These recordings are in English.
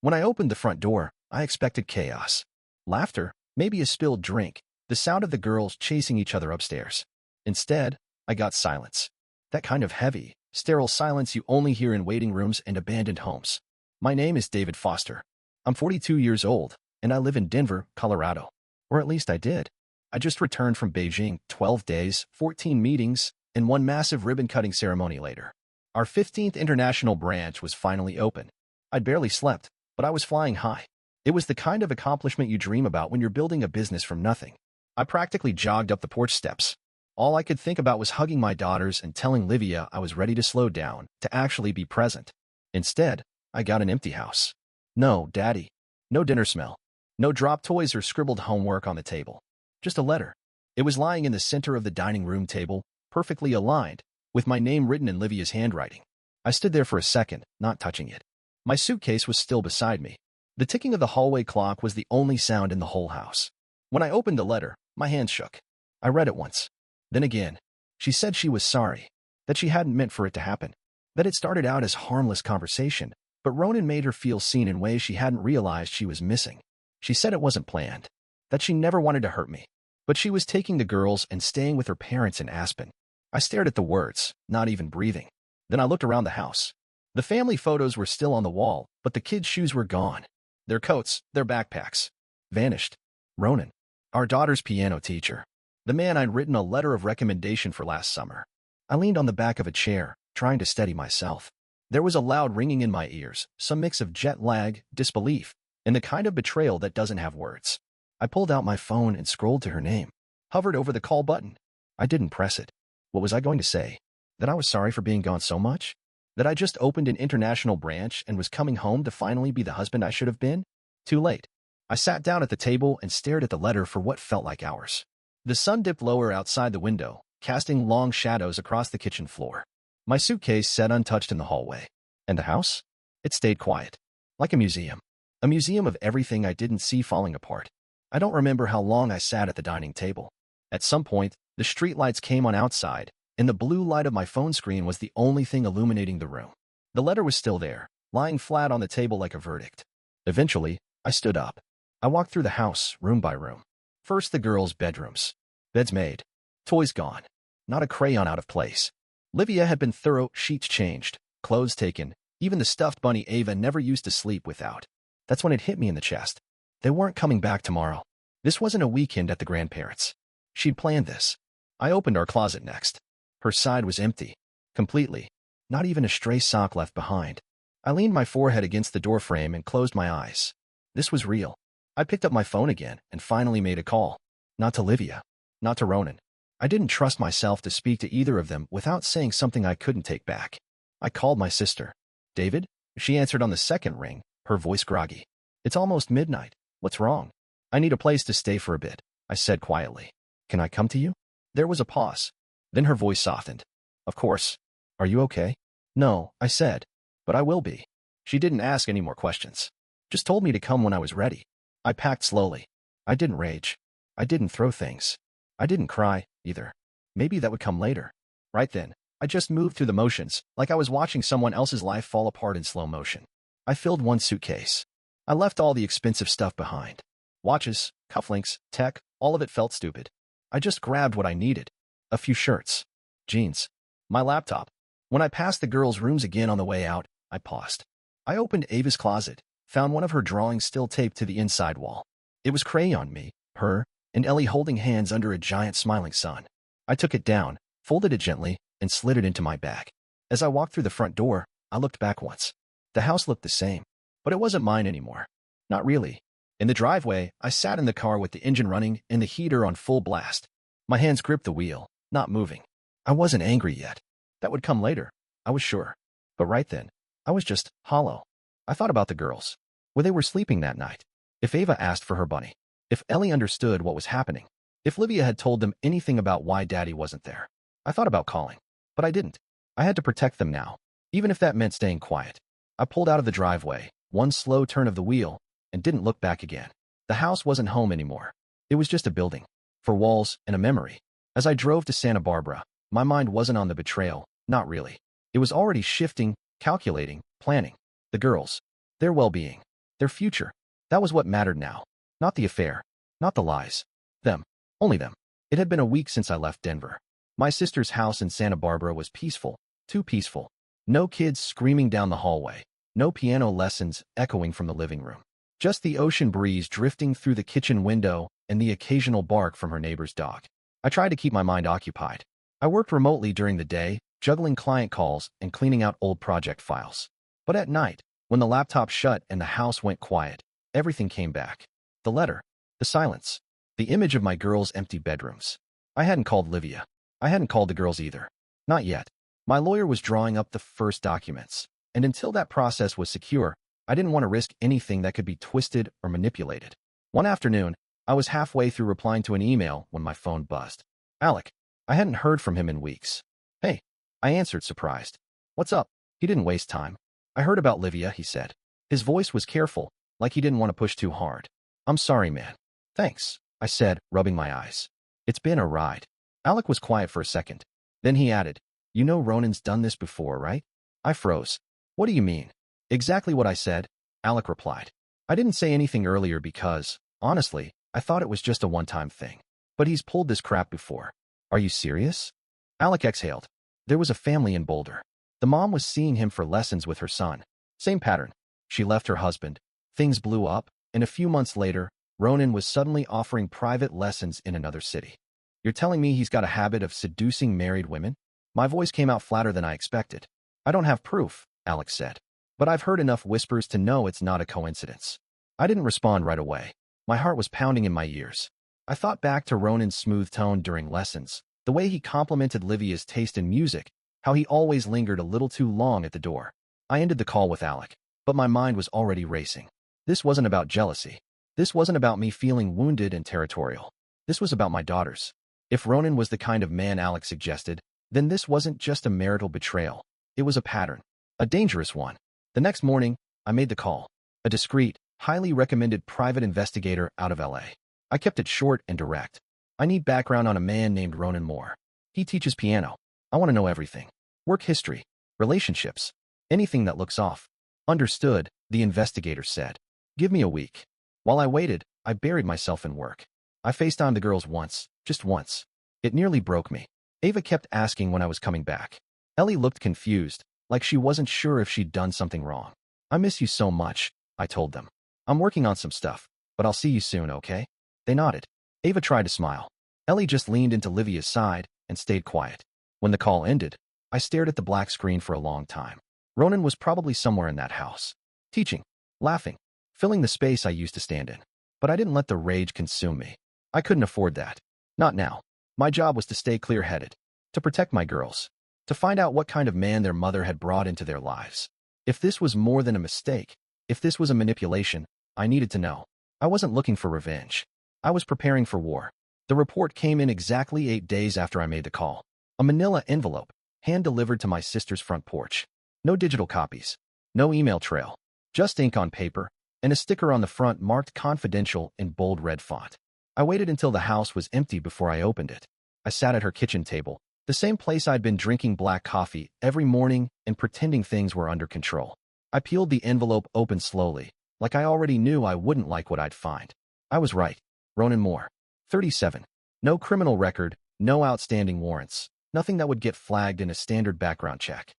When I opened the front door, I expected chaos. Laughter, maybe a spilled drink, the sound of the girls chasing each other upstairs. Instead, I got silence. That kind of heavy, sterile silence you only hear in waiting rooms and abandoned homes. My name is David Foster. I'm 42 years old, and I live in Denver, Colorado. Or at least I did. I just returned from Beijing, 12 days, 14 meetings, and one massive ribbon-cutting ceremony later. Our 15th international branch was finally open. I'd barely slept, but I was flying high. It was the kind of accomplishment you dream about when you're building a business from nothing. I practically jogged up the porch steps. All I could think about was hugging my daughters and telling Livia I was ready to slow down, to actually be present. Instead, I got an empty house. No, Daddy. No dinner smell. No dropped toys or scribbled homework on the table. Just a letter. It was lying in the center of the dining room table, perfectly aligned, with my name written in Livia's handwriting. I stood there for a second, not touching it. My suitcase was still beside me. The ticking of the hallway clock was the only sound in the whole house. When I opened the letter, my hands shook. I read it once. Then again. She said she was sorry, that she hadn't meant for it to happen, that it started out as harmless conversation, but Ronan made her feel seen in ways she hadn't realized she was missing. She said it wasn't planned, that she never wanted to hurt me, but she was taking the girls and staying with her parents in Aspen. I stared at the words, not even breathing. Then I looked around the house. The family photos were still on the wall, but the kids' shoes were gone. Their coats, their backpacks, vanished. Ronan, our daughter's piano teacher, the man I'd written a letter of recommendation for last summer. I leaned on the back of a chair, trying to steady myself. There was a loud ringing in my ears, some mix of jet lag, disbelief, and the kind of betrayal that doesn't have words. I pulled out my phone and scrolled to her name, hovered over the call button. I didn't press it. What was I going to say? That I was sorry for being gone so much? That I just opened an international branch and was coming home to finally be the husband I should have been? Too late. I sat down at the table and stared at the letter for what felt like hours. The sun dipped lower outside the window, casting long shadows across the kitchen floor. My suitcase sat untouched in the hallway. And the house? It stayed quiet. Like a museum. A museum of everything I didn't see falling apart. I don't remember how long I sat at the dining table. At some point, the streetlights came on outside, and the blue light of my phone screen was the only thing illuminating the room. The letter was still there, lying flat on the table like a verdict. Eventually, I stood up. I walked through the house, room by room. First, the girls' bedrooms. Beds made. Toys gone. Not a crayon out of place. Livia had been thorough, sheets changed, clothes taken, even the stuffed bunny Ava never used to sleep without. That's when it hit me in the chest. They weren't coming back tomorrow. This wasn't a weekend at the grandparents'. She'd planned this. I opened our closet next. Her side was empty. Completely. Not even a stray sock left behind. I leaned my forehead against the doorframe and closed my eyes. This was real. I picked up my phone again and finally made a call. Not to Livia. Not to Ronan. I didn't trust myself to speak to either of them without saying something I couldn't take back. I called my sister. David? She answered on the second ring, her voice groggy. It's almost midnight. What's wrong? I need a place to stay for a bit, I said quietly. Can I come to you? There was a pause. Then her voice softened. Of course. Are you okay? No, I said. But I will be. She didn't ask any more questions. Just told me to come when I was ready. I packed slowly. I didn't rage. I didn't throw things. I didn't cry, either. Maybe that would come later. Right then, I just moved through the motions, like I was watching someone else's life fall apart in slow motion. I filled one suitcase. I left all the expensive stuff behind. Watches, cufflinks, tech, all of it felt stupid. I just grabbed what I needed. A few shirts. Jeans. My laptop. When I passed the girls' rooms again on the way out, I paused. I opened Ava's closet, found one of her drawings still taped to the inside wall. It was crayon me, her, and Ellie holding hands under a giant smiling sun. I took it down, folded it gently, and slid it into my bag. As I walked through the front door, I looked back once. The house looked the same, but it wasn't mine anymore. Not really. In the driveway, I sat in the car with the engine running and the heater on full blast. My hands gripped the wheel, not moving. I wasn't angry yet. That would come later, I was sure. But right then, I was just hollow. I thought about the girls. Where they were sleeping that night. If Ava asked for her bunny. If Ellie understood what was happening. If Livia had told them anything about why Daddy wasn't there. I thought about calling. But I didn't. I had to protect them now. Even if that meant staying quiet. I pulled out of the driveway, one slow turn of the wheel, and didn't look back again. The house wasn't home anymore. It was just a building. For walls and a memory. As I drove to Santa Barbara, my mind wasn't on the betrayal, not really. It was already shifting, calculating, planning. The girls. Their well-being. Their future. That was what mattered now. Not the affair. Not the lies. Them. Only them. It had been a week since I left Denver. My sister's house in Santa Barbara was peaceful. Too peaceful. No kids screaming down the hallway. No piano lessons echoing from the living room. Just the ocean breeze drifting through the kitchen window and the occasional bark from her neighbor's dog. I tried to keep my mind occupied. I worked remotely during the day, juggling client calls and cleaning out old project files. But at night, when the laptop shut and the house went quiet, everything came back. The letter, the silence, the image of my girls' empty bedrooms. I hadn't called Livia. I hadn't called the girls either. Not yet. My lawyer was drawing up the first documents, and until that process was secure, I didn't want to risk anything that could be twisted or manipulated. One afternoon, I was halfway through replying to an email when my phone buzzed. Alec. I hadn't heard from him in weeks. Hey. I answered, surprised. What's up? He didn't waste time. I heard about Livia, he said. His voice was careful, like he didn't want to push too hard. I'm sorry, man. Thanks, I said, rubbing my eyes. It's been a ride. Alec was quiet for a second. Then he added, You know Ronan's done this before, right? I froze. What do you mean? Exactly what I said, Alec replied. I didn't say anything earlier because, honestly, I thought it was just a one-time thing. But he's pulled this crap before. Are you serious? Alec exhaled. There was a family in Boulder. The mom was seeing him for lessons with her son. Same pattern. She left her husband. Things blew up, and a few months later, Ronan was suddenly offering private lessons in another city. You're telling me he's got a habit of seducing married women? My voice came out flatter than I expected. I don't have proof, Alex said. But I've heard enough whispers to know it's not a coincidence. I didn't respond right away. My heart was pounding in my ears. I thought back to Ronan's smooth tone during lessons, the way he complimented Livia's taste in music, how he always lingered a little too long at the door. I ended the call with Alec, but my mind was already racing. This wasn't about jealousy. This wasn't about me feeling wounded and territorial. This was about my daughters. If Ronan was the kind of man Alex suggested, then this wasn't just a marital betrayal. It was a pattern. A dangerous one. The next morning, I made the call. A discreet, highly recommended private investigator out of LA. I kept it short and direct. I need background on a man named Ronan Moore. He teaches piano. I want to know everything. Work history, relationships, anything that looks off. Understood, the investigator said. Give me a week. While I waited, I buried myself in work. I FaceTimed the girls once, just once. It nearly broke me. Ava kept asking when I was coming back. Ellie looked confused, like she wasn't sure if she'd done something wrong. I miss you so much, I told them. I'm working on some stuff, but I'll see you soon, okay? They nodded. Ava tried to smile. Ellie just leaned into Livia's side and stayed quiet. When the call ended, I stared at the black screen for a long time. Ronan was probably somewhere in that house. Teaching, laughing, filling the space I used to stand in. But I didn't let the rage consume me. I couldn't afford that. Not now. My job was to stay clear-headed, to protect my girls, to find out what kind of man their mother had brought into their lives. If this was more than a mistake, if this was a manipulation, I needed to know. I wasn't looking for revenge. I was preparing for war. The report came in exactly 8 days after I made the call. A manila envelope, hand-delivered to my sister's front porch. No digital copies. No email trail. Just ink on paper, and a sticker on the front marked confidential in bold red font. I waited until the house was empty before I opened it. I sat at her kitchen table, the same place I'd been drinking black coffee every morning and pretending things were under control. I peeled the envelope open slowly, like I already knew I wouldn't like what I'd find. I was right. Ronan Moore. 37. No criminal record, no outstanding warrants, nothing that would get flagged in a standard background check.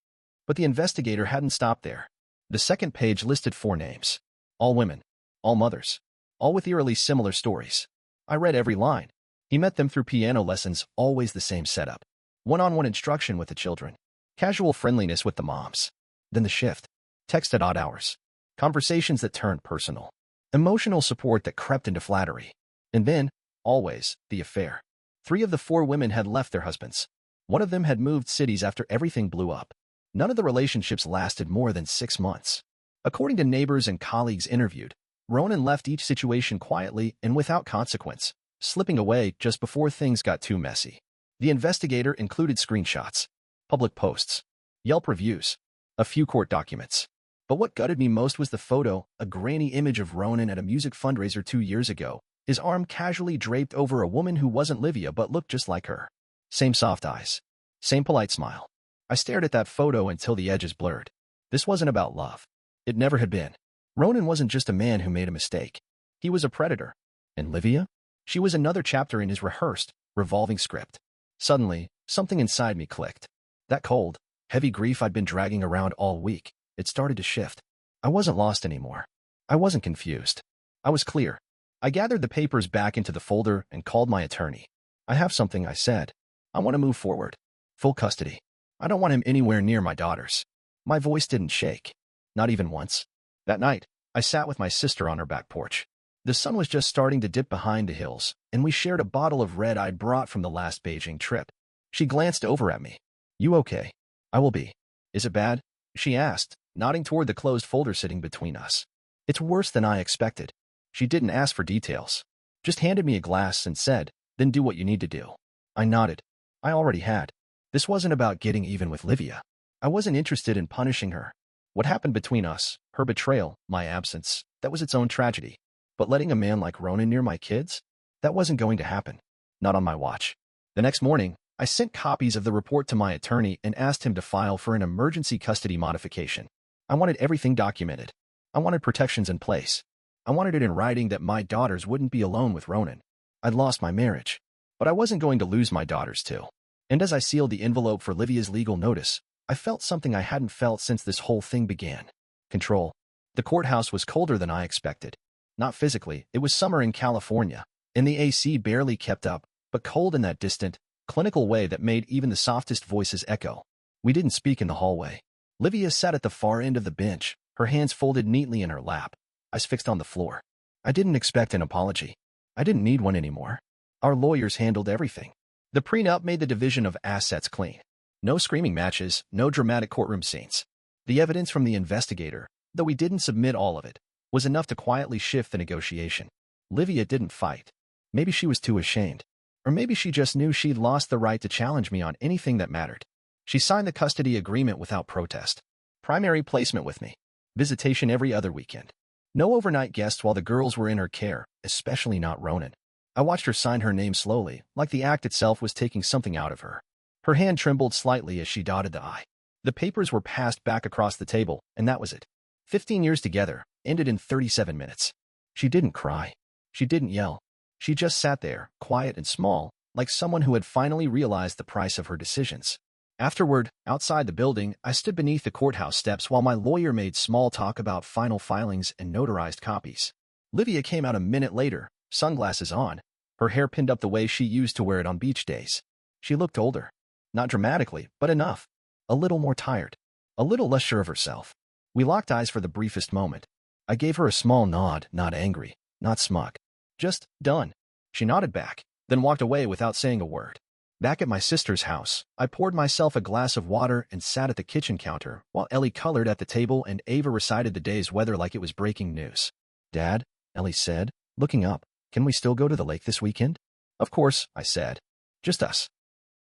But the investigator hadn't stopped there. The second page listed 4 names. All women. All mothers. All with eerily similar stories. I read every line. He met them through piano lessons, always the same setup. One-on-one instruction with the children. Casual friendliness with the moms. Then the shift. Text at odd hours. Conversations that turned personal. Emotional support that crept into flattery. And then, always, the affair. 3 of the 4 women had left their husbands. One of them had moved cities after everything blew up. None of the relationships lasted more than 6 months. According to neighbors and colleagues interviewed, Ronan left each situation quietly and without consequence, slipping away just before things got too messy. The investigator included screenshots, public posts, Yelp reviews, a few court documents. But what gutted me most was the photo, a grainy image of Ronan at a music fundraiser 2 years ago, his arm casually draped over a woman who wasn't Livia but looked just like her. Same soft eyes. Same polite smile. I stared at that photo until the edges blurred. This wasn't about love. It never had been. Ronan wasn't just a man who made a mistake. He was a predator. And Livia? She was another chapter in his rehearsed, revolving script. Suddenly, something inside me clicked. That cold, heavy grief I'd been dragging around all week, it started to shift. I wasn't lost anymore. I wasn't confused. I was clear. I gathered the papers back into the folder and called my attorney. I have something, I said. I want to move forward. Full custody. I don't want him anywhere near my daughters. My voice didn't shake. Not even once. That night, I sat with my sister on her back porch. The sun was just starting to dip behind the hills, and we shared a bottle of red I'd brought from the last Beijing trip. She glanced over at me. You okay? I will be. Is it bad? She asked, nodding toward the closed folder sitting between us. It's worse than I expected. She didn't ask for details. Just handed me a glass and said, then do what you need to do. I nodded. I already had. This wasn't about getting even with Livia. I wasn't interested in punishing her. What happened between us, her betrayal, my absence, that was its own tragedy. But letting a man like Ronan near my kids? That wasn't going to happen. Not on my watch. The next morning, I sent copies of the report to my attorney and asked him to file for an emergency custody modification. I wanted everything documented. I wanted protections in place. I wanted it in writing that my daughters wouldn't be alone with Ronan. I'd lost my marriage, but I wasn't going to lose my daughters too. And as I sealed the envelope for Livia's legal notice, I felt something I hadn't felt since this whole thing began. Control. The courthouse was colder than I expected. Not physically, it was summer in California, and the AC barely kept up, but cold in that distant, clinical way that made even the softest voices echo. We didn't speak in the hallway. Livia sat at the far end of the bench, her hands folded neatly in her lap, eyes fixed on the floor. I didn't expect an apology. I didn't need one anymore. Our lawyers handled everything. The prenup made the division of assets clean. No screaming matches, no dramatic courtroom scenes. The evidence from the investigator, though we didn't submit all of it, was enough to quietly shift the negotiation. Livia didn't fight. Maybe she was too ashamed. Or maybe she just knew she'd lost the right to challenge me on anything that mattered. She signed the custody agreement without protest. Primary placement with me. Visitation every other weekend. No overnight guests while the girls were in her care, especially not Ronan. I watched her sign her name slowly, like the act itself was taking something out of her. Her hand trembled slightly as she dotted the I. The papers were passed back across the table, and that was it. 15 years together, ended in 37 minutes. She didn't cry. She didn't yell. She just sat there, quiet and small, like someone who had finally realized the price of her decisions. Afterward, outside the building, I stood beneath the courthouse steps while my lawyer made small talk about final filings and notarized copies. Livia came out a minute later, sunglasses on, her hair pinned up the way she used to wear it on beach days. She looked older. Not dramatically, but enough. A little more tired. A little less sure of herself. We locked eyes for the briefest moment. I gave her a small nod, not angry, not smug. Just, done. She nodded back, then walked away without saying a word. Back at my sister's house, I poured myself a glass of water and sat at the kitchen counter while Ellie colored at the table and Ava recited the day's weather like it was breaking news. Dad, Ellie said, looking up, can we still go to the lake this weekend? Of course, I said. Just us.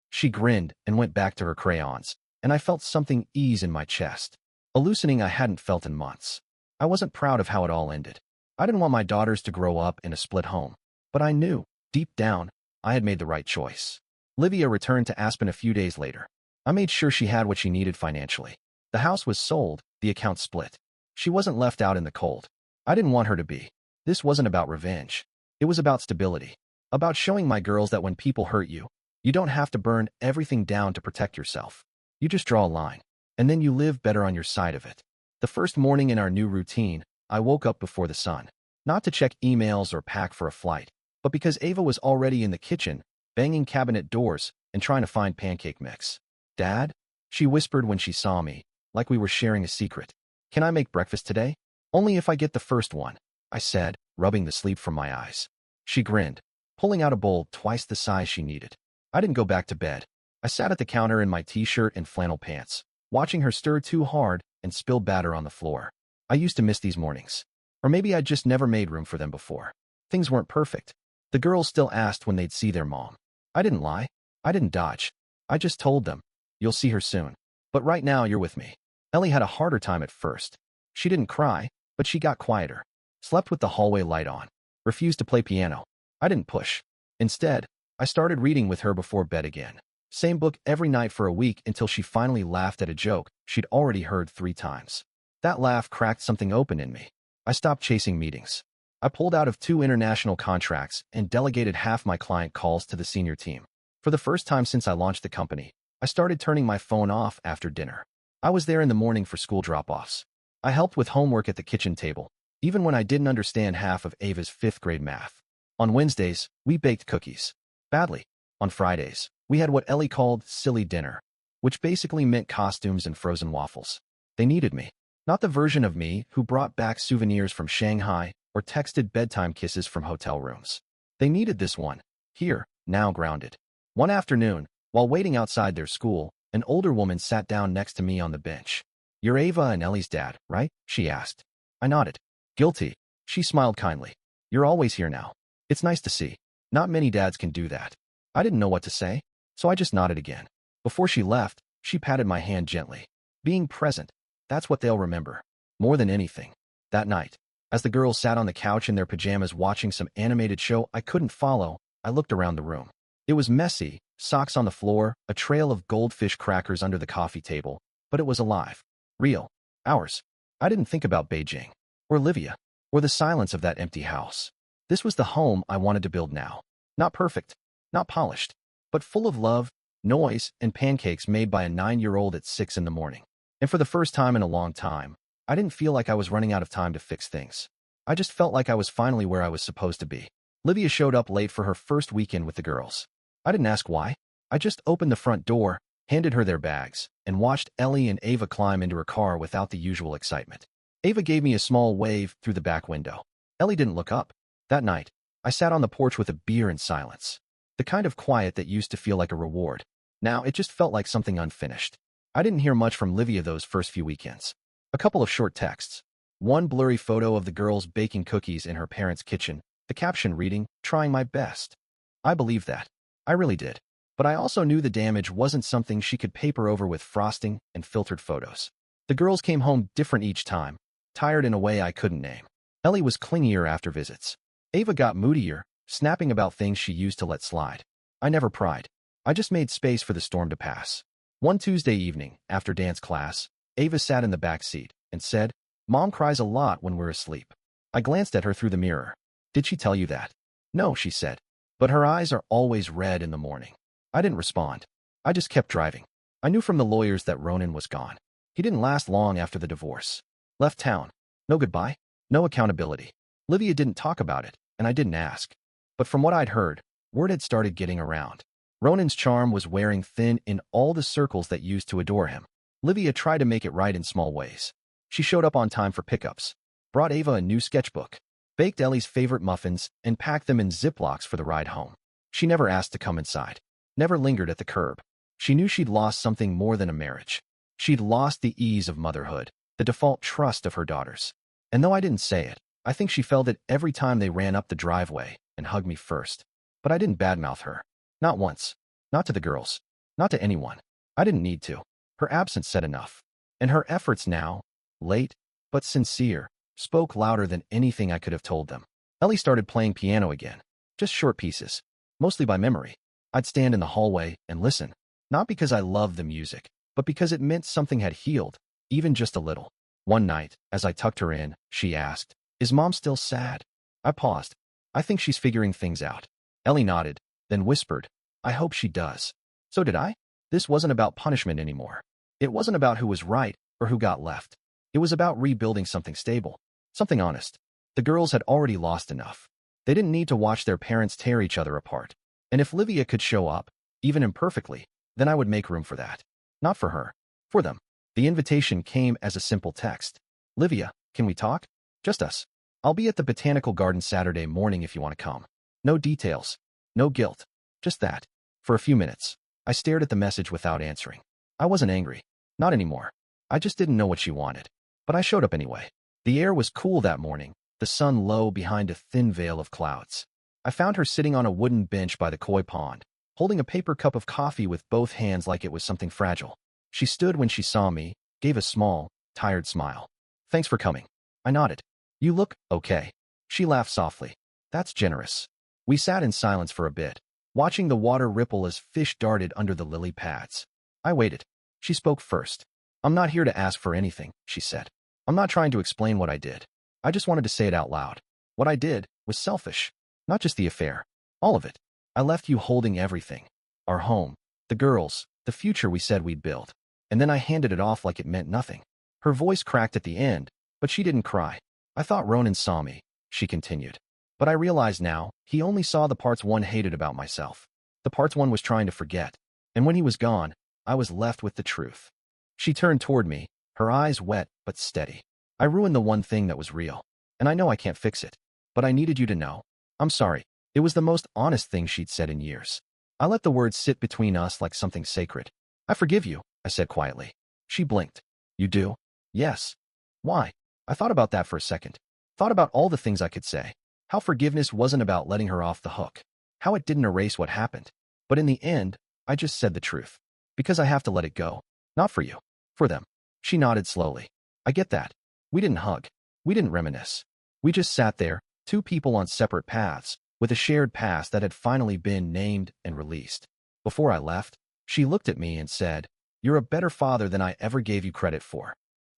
She grinned and went back to her crayons, and I felt something ease in my chest. A loosening I hadn't felt in months. I wasn't proud of how it all ended. I didn't want my daughters to grow up in a split home, but I knew, deep down, I had made the right choice. Livia returned to Aspen a few days later. I made sure she had what she needed financially. The house was sold, the account split. She wasn't left out in the cold. I didn't want her to be. This wasn't about revenge. It was about stability. About showing my girls that when people hurt you, you don't have to burn everything down to protect yourself. You just draw a line, and then you live better on your side of it. The first morning in our new routine, I woke up before the sun. Not to check emails or pack for a flight, but because Ava was already in the kitchen, banging cabinet doors and trying to find pancake mix. Dad? She whispered when she saw me, like we were sharing a secret. Can I make breakfast today? Only if I get the first one, I said, rubbing the sleep from my eyes. She grinned, pulling out a bowl twice the size she needed. I didn't go back to bed. I sat at the counter in my t-shirt and flannel pants, watching her stir too hard and spill batter on the floor. I used to miss these mornings. Or maybe I'd just never made room for them before. Things weren't perfect. The girls still asked when they'd see their mom. I didn't lie. I didn't dodge. I just told them, you'll see her soon. But right now you're with me. Ellie had a harder time at first. She didn't cry, but she got quieter. Slept with the hallway light on. Refused to play piano. I didn't push. Instead, I started reading with her before bed again. Same book every night for a week until she finally laughed at a joke she'd already heard 3 times. That laugh cracked something open in me. I stopped chasing meetings. I pulled out of 2 international contracts and delegated half my client calls to the senior team. For the first time since I launched the company, I started turning my phone off after dinner. I was there in the morning for school drop-offs. I helped with homework at the kitchen table, even when I didn't understand half of Ava's 5th grade math. On Wednesdays, we baked cookies. Badly. On Fridays, we had what Ellie called silly dinner, which basically meant costumes and frozen waffles. They needed me. Not the version of me who brought back souvenirs from Shanghai or texted bedtime kisses from hotel rooms. They needed this one, here, now grounded. One afternoon, while waiting outside their school, an older woman sat down next to me on the bench. "You're Ava and Ellie's dad, right?" she asked. I nodded. "Guilty." She smiled kindly. "You're always here now. It's nice to see. Not many dads can do that." I didn't know what to say, so I just nodded again. Before she left, she patted my hand gently. Being present, that's what they'll remember. More than anything. That night, as the girls sat on the couch in their pajamas watching some animated show I couldn't follow, I looked around the room. It was messy, socks on the floor, a trail of goldfish crackers under the coffee table, but it was alive. Real. Ours. I didn't think about Beijing, or Livia, or the silence of that empty house. This was the home I wanted to build now. Not perfect, not polished, but full of love, noise, and pancakes made by a 9-year-old at 6 in the morning. And for the first time in a long time, I didn't feel like I was running out of time to fix things. I just felt like I was finally where I was supposed to be. Livia showed up late for her first weekend with the girls. I didn't ask why. I just opened the front door, handed her their bags, and watched Ellie and Ava climb into her car without the usual excitement. Ava gave me a small wave through the back window. Ellie didn't look up. That night, I sat on the porch with a beer in silence. The kind of quiet that used to feel like a reward. Now it just felt like something unfinished. I didn't hear much from Livia those first few weekends. A couple of short texts. One blurry photo of the girls baking cookies in her parents' kitchen, the caption reading, "Trying my best." I believed that. I really did. But I also knew the damage wasn't something she could paper over with frosting and filtered photos. The girls came home different each time, tired in a way I couldn't name. Ellie was clingier after visits. Ava got moodier, snapping about things she used to let slide. I never pried. I just made space for the storm to pass. One Tuesday evening, after dance class, Ava sat in the back seat and said, "Mom cries a lot when we're asleep." I glanced at her through the mirror. "Did she tell you that?" "No," she said. "But her eyes are always red in the morning." I didn't respond. I just kept driving. I knew from the lawyers that Ronan was gone. He didn't last long after the divorce. Left town. No goodbye. No accountability. Livia didn't talk about it, and I didn't ask. But from what I'd heard, word had started getting around. Ronan's charm was wearing thin in all the circles that used to adore him. Livia tried to make it right in small ways. She showed up on time for pickups, brought Ava a new sketchbook, baked Ellie's favorite muffins, and packed them in Ziplocs for the ride home. She never asked to come inside. Never lingered at the curb. She knew she'd lost something more than a marriage. She'd lost the ease of motherhood, the default trust of her daughters. And though I didn't say it, I think she felt it every time they ran up the driveway and hugged me first. But I didn't badmouth her. Not once. Not to the girls. Not to anyone. I didn't need to. Her absence said enough. And her efforts now, late, but sincere, spoke louder than anything I could have told them. Ellie started playing piano again. Just short pieces. Mostly by memory. I'd stand in the hallway and listen, not because I loved the music, but because it meant something had healed, even just a little. One night, as I tucked her in, she asked, "Is Mom still sad?" I paused. "I think she's figuring things out." Ellie nodded, then whispered, "I hope she does." So did I. This wasn't about punishment anymore. It wasn't about who was right or who got left. It was about rebuilding something stable, something honest. The girls had already lost enough. They didn't need to watch their parents tear each other apart. And if Livia could show up, even imperfectly, then I would make room for that. Not for her. For them. The invitation came as a simple text. "Livia, can we talk? Just us. I'll be at the Botanical Garden Saturday morning if you want to come." No details. No guilt. Just that. For a few minutes, I stared at the message without answering. I wasn't angry. Not anymore. I just didn't know what she wanted. But I showed up anyway. The air was cool that morning, the sun low behind a thin veil of clouds. I found her sitting on a wooden bench by the koi pond, holding a paper cup of coffee with both hands like it was something fragile. She stood when she saw me, gave a small, tired smile. "Thanks for coming." I nodded. "You look okay." She laughed softly. "That's generous." We sat in silence for a bit, watching the water ripple as fish darted under the lily pads. I waited. She spoke first. "I'm not here to ask for anything," she said. "I'm not trying to explain what I did. I just wanted to say it out loud. What I did was selfish. Not just the affair. All of it. I left you holding everything. Our home, the girls, the future we said we'd build. And then I handed it off like it meant nothing. Her voice cracked at the end, but she didn't cry. I thought Ronan saw me, she continued. But I realize now, he only saw the parts one hated about myself. The parts one was trying to forget. And when he was gone, I was left with the truth. She turned toward me, her eyes wet but steady. I ruined the one thing that was real. And I know I can't fix it. But I needed you to know. I'm sorry. It was the most honest thing she'd said in years. I let the words sit between us like something sacred. I forgive you, I said quietly. She blinked. You do? Yes. Why? I thought about that for a second. Thought about all the things I could say. How forgiveness wasn't about letting her off the hook. How it didn't erase what happened. But in the end, I just said the truth. Because I have to let it go. Not for you. For them. She nodded slowly. I get that. We didn't hug. We didn't reminisce. We just sat there, two people on separate paths, with a shared past that had finally been named and released. Before I left, she looked at me and said, "You're a better father than I ever gave you credit for."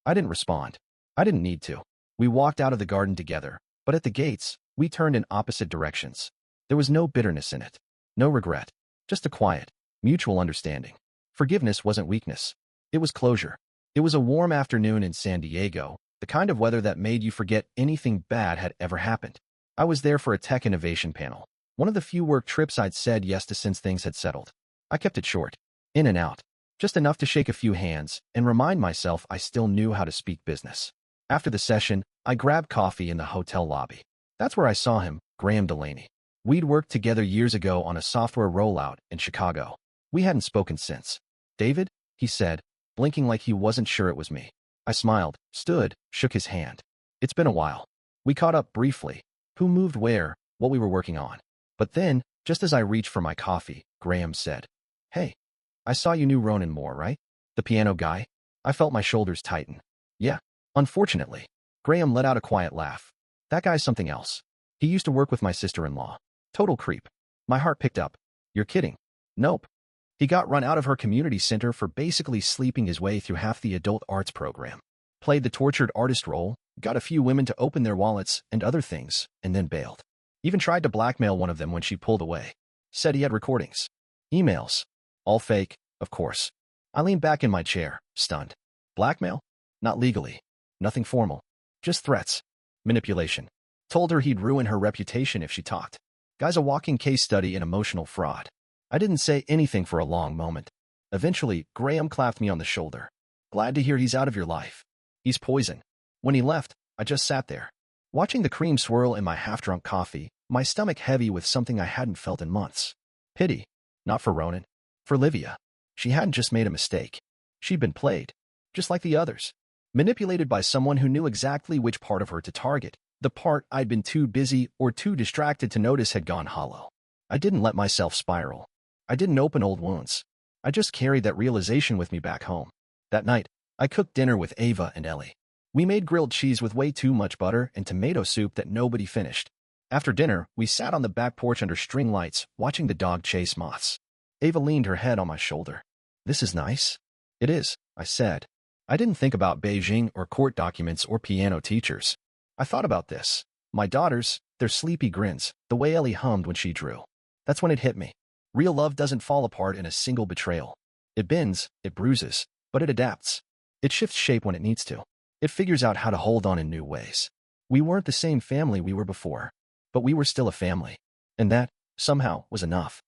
I didn't respond. I didn't need to. We walked out of the garden together, but at the gates, we turned in opposite directions. There was no bitterness in it. No regret. Just a quiet, mutual understanding. Forgiveness wasn't weakness. It was closure. It was a warm afternoon in San Diego, the kind of weather that made you forget anything bad had ever happened. I was there for a tech innovation panel, one of the few work trips I'd said yes to since things had settled. I kept it short, in and out, just enough to shake a few hands and remind myself I still knew how to speak business. After the session, I grabbed coffee in the hotel lobby. That's where I saw him, Graham Delaney. We'd worked together years ago on a software rollout in Chicago. We hadn't spoken since. "David?" he said, blinking like he wasn't sure it was me. I smiled, stood, shook his hand. "It's been a while." We caught up briefly. Who moved where, what we were working on. But then, just as I reached for my coffee, Graham said, "Hey, I saw you knew Ronan Moore, right? The piano guy?" I felt my shoulders tighten. "Yeah, unfortunately." Graham let out a quiet laugh. "That guy's something else. He used to work with my sister-in-law. Total creep." My heart picked up. "You're kidding." "Nope. He got run out of her community center for basically sleeping his way through half the adult arts program. Played the tortured artist role, got a few women to open their wallets and other things, and then bailed. Even tried to blackmail one of them when she pulled away. Said he had recordings. Emails. All fake, of course." I leaned back in my chair, stunned. Blackmail? Not legally. Nothing formal. Just threats. Manipulation. Told her he'd ruin her reputation if she talked. Guy's a walking case study in emotional fraud. I didn't say anything for a long moment. Eventually, Graham clapped me on the shoulder. "Glad to hear he's out of your life. He's poison." When he left, I just sat there, watching the cream swirl in my half-drunk coffee, my stomach heavy with something I hadn't felt in months. Pity. Not for Ronan. For Livia. She hadn't just made a mistake. She'd been played. Just like the others. Manipulated by someone who knew exactly which part of her to target. The part I'd been too busy or too distracted to notice had gone hollow. I didn't let myself spiral. I didn't open old wounds. I just carried that realization with me back home. That night, I cooked dinner with Ava and Ellie. We made grilled cheese with way too much butter and tomato soup that nobody finished. After dinner, we sat on the back porch under string lights, watching the dog chase moths. Ava leaned her head on my shoulder. "This is nice." "It is," I said. I didn't think about Beijing or court documents or piano teachers. I thought about this. My daughters, their sleepy grins, the way Ellie hummed when she drew. That's when it hit me. Real love doesn't fall apart in a single betrayal. It bends, it bruises, but it adapts. It shifts shape when it needs to. It figures out how to hold on in new ways. We weren't the same family we were before, but we were still a family. And that, somehow, was enough.